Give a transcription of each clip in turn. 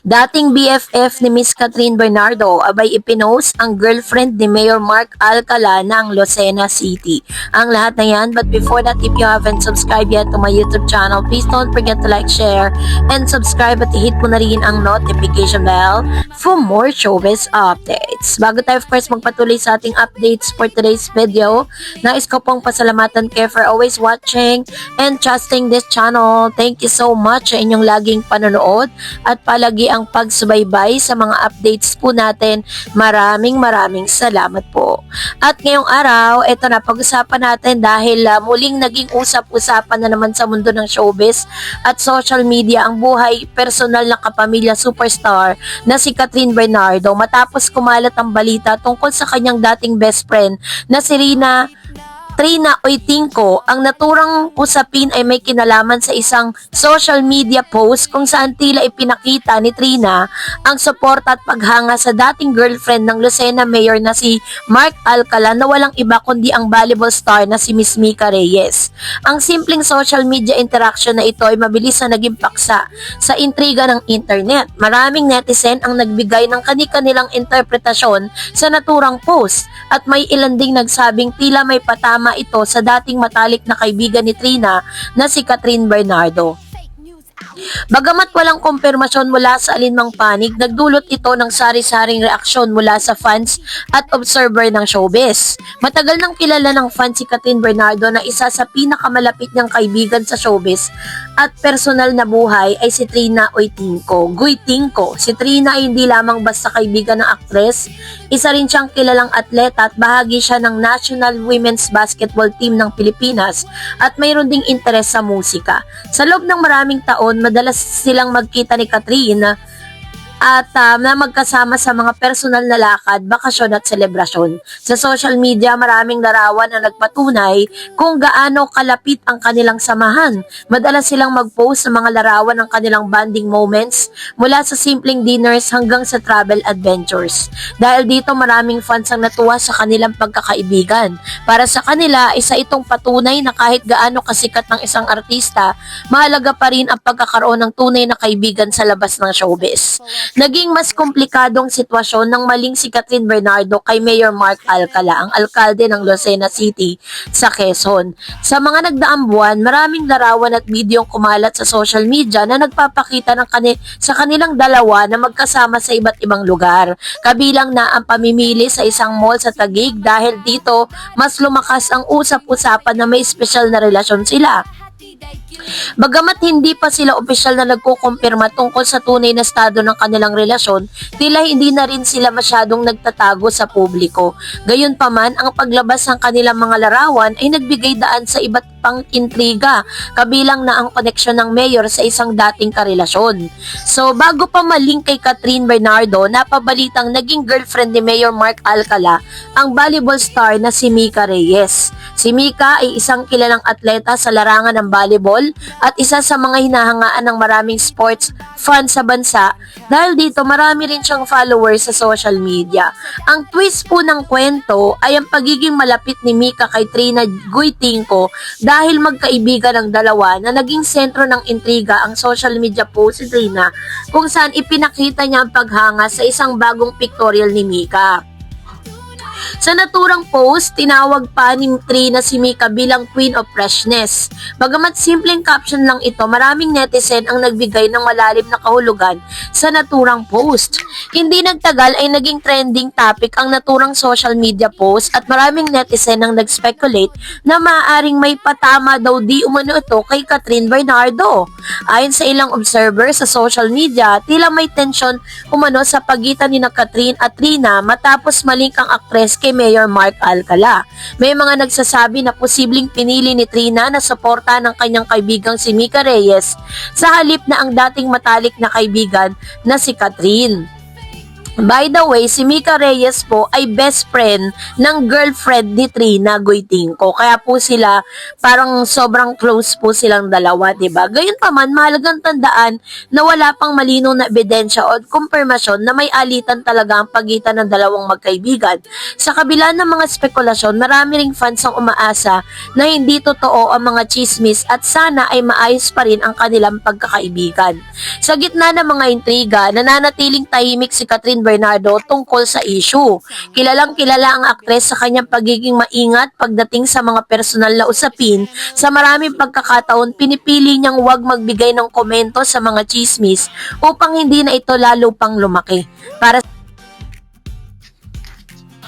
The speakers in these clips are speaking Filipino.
Dating BFF ni Miss Catherine Bernardo abay ipinost ang girlfriend ni Mayor Mark Alcala ng Lucena City. Ang lahat na yan, but before that, if you haven't subscribed yet to my YouTube channel, please don't forget to like, share, and subscribe at i-hit mo na rin ang notification bell for more showbiz updates. Bago tayo of course magpatuloy sa ating updates for today's video, nais ko pong pasalamatan kayo for always watching and trusting this channel. Thank you so much sa inyong laging panonood at palagi ang pagsubaybay sa mga updates po natin. Maraming salamat po. At ngayong araw, ito na pag-usapan natin dahil muling naging usap-usapan na naman sa mundo ng showbiz at social media ang buhay personal na kapamilya superstar na si Catherine Bernardo matapos kumalat ang balita tungkol sa kanyang dating best friend na si Trina Oytingco. Ang naturang usapin ay may kinalaman sa isang social media post kung saan tila ipinakita ni Trina ang suporta at paghanga sa dating girlfriend ng Lucena Mayor na si Mark Alcala na walang iba kundi ang volleyball star na si Miss Mika Reyes. Ang simpleng social media interaction na ito ay mabilis na naging paksa sa intriga ng internet. Maraming netizen ang nagbigay ng kani-kanilang interpretasyon sa naturang post at may ilan ding nagsabing tila may patama ito sa dating matalik na kaibigan ni Trina na si Catherine Bernardo. Bagamat walang kumpirmasyon mula sa alinmang panig, nagdulot ito ng sari-saring reaksyon mula sa fans at observer ng showbiz. Matagal nang kilala ng fans si Catherine Bernardo na isa sa pinakamalapit niyang kaibigan sa showbiz at personal na buhay ay si Trina Oytingco. Si Trina ay hindi lamang basta kaibigan ng aktres, isa rin siyang kilalang atleta at bahagi siya ng National Women's Basketball Team ng Pilipinas at mayroon ding interes sa musika. Sa loob ng maraming taon, madalas silang magkita ni Catherine at na magkasama sa mga personal na lakad, bakasyon at selebrasyon. Sa social media, maraming larawan na nagpatunay kung gaano kalapit ang kanilang samahan. Madalas silang mag-post sa mga larawan ng kanilang bonding moments mula sa simpleng dinners hanggang sa travel adventures. Dahil dito, maraming fans ang natuwa sa kanilang pagkakaibigan. Para sa kanila, isa itong patunay na kahit gaano kasikat ng isang artista, mahalaga pa rin ang pagkakaroon ng tunay na kaibigan sa labas ng showbiz. Naging mas komplikadong sitwasyon ng maling si Catherine Bernardo kay Mayor Mark Alcala, ang alkalde ng Lucena City sa Quezon. Sa mga nagdaang buwan, maraming larawan at bidyong kumalat sa social media na nagpapakita sa kanilang dalawa na magkasama sa iba't ibang lugar. Kabilang na ang pamimili sa isang mall sa Taguig dahil dito mas lumakas ang usap-usapan na may espesyal na relasyon sila. Bagamat hindi pa sila opisyal na nagkukumpirma tungkol sa tunay na estado ng kanilang relasyon, tila hindi na rin sila masyadong nagtatago sa publiko. Gayunpaman, ang paglabas ng kanilang mga larawan ay nagbigay daan sa iba't pang intriga, kabilang na ang koneksyon ng mayor sa isang dating karelasyon. So, bago pa maling kay Catherine Bernardo, napabalitang naging girlfriend ni Mayor Mark Alcala ang volleyball star na si Mika Reyes. Si Mika ay isang kilalang atleta sa larangan ng volleyball at isa sa mga hinahangaan ng maraming sports fans sa bansa dahil dito marami rin siyang followers sa social media. Ang twist po ng kwento ay ang pagiging malapit ni Mika kay Trina Oytingco dahil magkaibigan ng dalawa na naging sentro ng intriga ang social media post si Trina kung saan ipinakita niya ang paghanga sa isang bagong pictorial ni Mika. Sa naturang post, tinawag pa ni Trina si Mika bilang Queen of Freshness. Bagamat simpleng caption lang ito, maraming netizen ang nagbigay ng malalim na kahulugan sa naturang post. Hindi nagtagal ay naging trending topic ang naturang social media post at maraming netizen ang nag-speculate na maaaring may patama daw di umano ito kay Catherine Bernardo. Ayon sa ilang observer sa social media, tila may tensyon umano sa pagitan ni Catherine at Trina matapos malink ang aktres kay Mayor Mark Alcala. May mga nagsasabi na posibleng pinili ni Trina na suporta ng kanyang kaibigang si Mika Reyes sa halip na ang dating matalik na kaibigan na si Catherine. By the way, si Mika Reyes po ay best friend ng girlfriend ni Trina Goytingco. Kaya po sila parang sobrang close po silang dalawa, 'di ba? Gayunpaman, mahalagang tandaan na wala pang malinaw na ebidensya o kumpirmasyon na may alitan talaga ang pagitan ng dalawang magkaibigan. Sa kabila ng mga spekulasyon, marami ring fans ang umaasa na hindi totoo ang mga chismis at sana ay maayos pa rin ang kanilang pagkakaibigan. Sa gitna ng mga intriga, nananatiling tahimik si Catherine Bernardo tungkol sa issue. Kilalang kilala ang aktres sa kanyang pagiging maingat pagdating sa mga personal na usapin. Sa maraming pagkakataon, pinipili niyang huwag magbigay ng komento sa mga chismis upang hindi na ito lalo pang lumaki.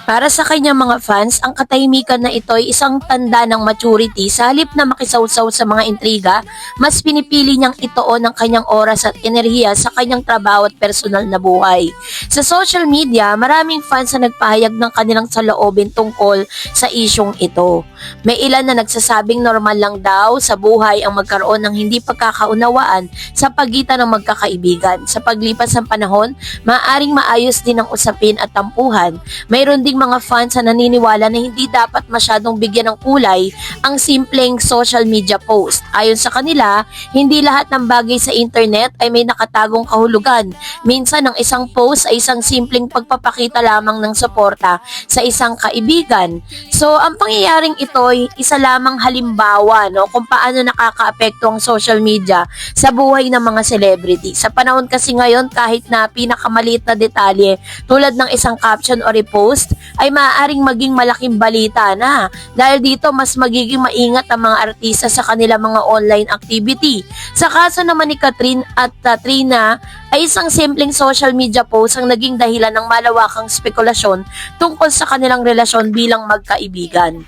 Para sa kanyang mga fans, ang katahimikan na ito ay isang tanda ng maturity. Sa halip na makisawsaw sa mga intriga, mas pinipili niyang ituon ang kanyang oras at enerhiya sa kanyang trabaho at personal na buhay. Sa social media, maraming fans na nagpahayag ng kanilang saloobin tungkol sa isyong ito. May ilan na nagsasabing normal lang daw sa buhay ang magkaroon ng hindi pagkakaunawaan sa pagitan ng magkakaibigan. Sa paglipas ng panahon, maaaring maayos din ang usapin at tampuhan. Mayroon ding mga fans na naniniwala na hindi dapat masyadong bigyan ng kulay ang simpleng social media post. Ayon sa kanila, hindi lahat ng bagay sa internet ay may nakatagong kahulugan. Minsan ang isang post ay isang simpleng pagpapakita lamang ng suporta sa isang kaibigan. So, ang pangyayaring ito ay isa lamang halimbawa kung paano nakakaapekto ang social media sa buhay ng mga celebrity. Sa panahon kasi ngayon, kahit na pinakamaliit na detalye tulad ng isang caption o repost, ay maaaring maging malaking balita na. Dahil dito, mas magiging maingat ang mga artista sa kanilang mga online activity. Sa kaso naman ni Catherine at Trina, ay isang simpleng social media post ang naging dahilan ng malawakang spekulasyon tungkol sa kanilang relasyon bilang magkaibigan.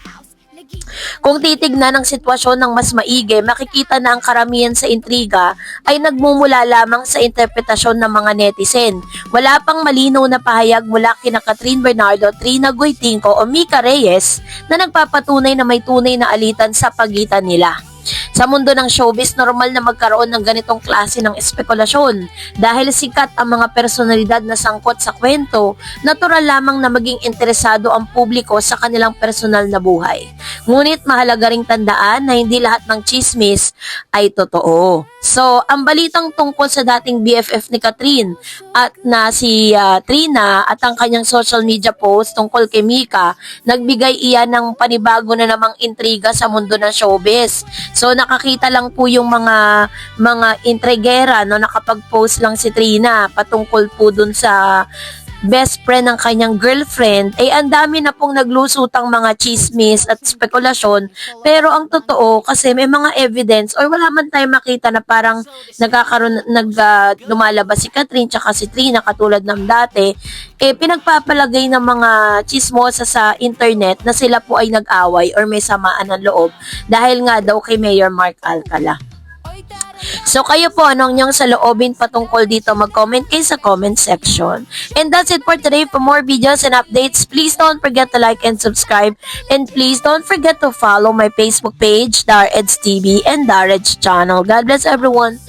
Kung titignan ang sitwasyon ng mas maigi, makikita na ang karamihan sa intriga ay nagmumula lamang sa interpretasyon ng mga netizen. Wala pang malinaw na pahayag mula kina Catherine Bernardo, Trina Goytingco o Mika Reyes na nagpapatunay na may tunay na alitan sa pagitan nila. Sa mundo ng showbiz, normal na magkaroon ng ganitong klase ng espekulasyon. Dahil sikat ang mga personalidad na sangkot sa kwento, natural lamang na maging interesado ang publiko sa kanilang personal na buhay. Ngunit mahalaga ring tandaan na hindi lahat ng chismis ay totoo. So, ang balitang tungkol sa dating BFF ni Catherine at na si Trina at ang kanyang social media post tungkol kay Mika, nagbigay iyan ng panibago na namang intriga sa mundo ng showbiz. So, nakakita lang po yung mga intrigera, nakapag-post lang si Trina patungkol po dun sa best friend ng kanyang girlfriend, ay ang dami na pong naglusutang mga chismis at spekulasyon. Pero ang totoo, kasi may mga evidence or wala man tayong makita na parang lumalabas si Catherine tsaka si Trina katulad ng dati, pinagpapalagay ng mga chismosa sa internet na sila po ay nag-away or may samaan ng loob dahil nga daw kay Mayor Mark Alcala. So kayo po, anong inyong saloobin patungkol dito? Mag-comment kayo sa comment section. And that's it for today. For more videos and updates, please don't forget to like and subscribe. And please don't forget to follow my Facebook page, Dar Eds TV and Dar Eds channel. God bless everyone.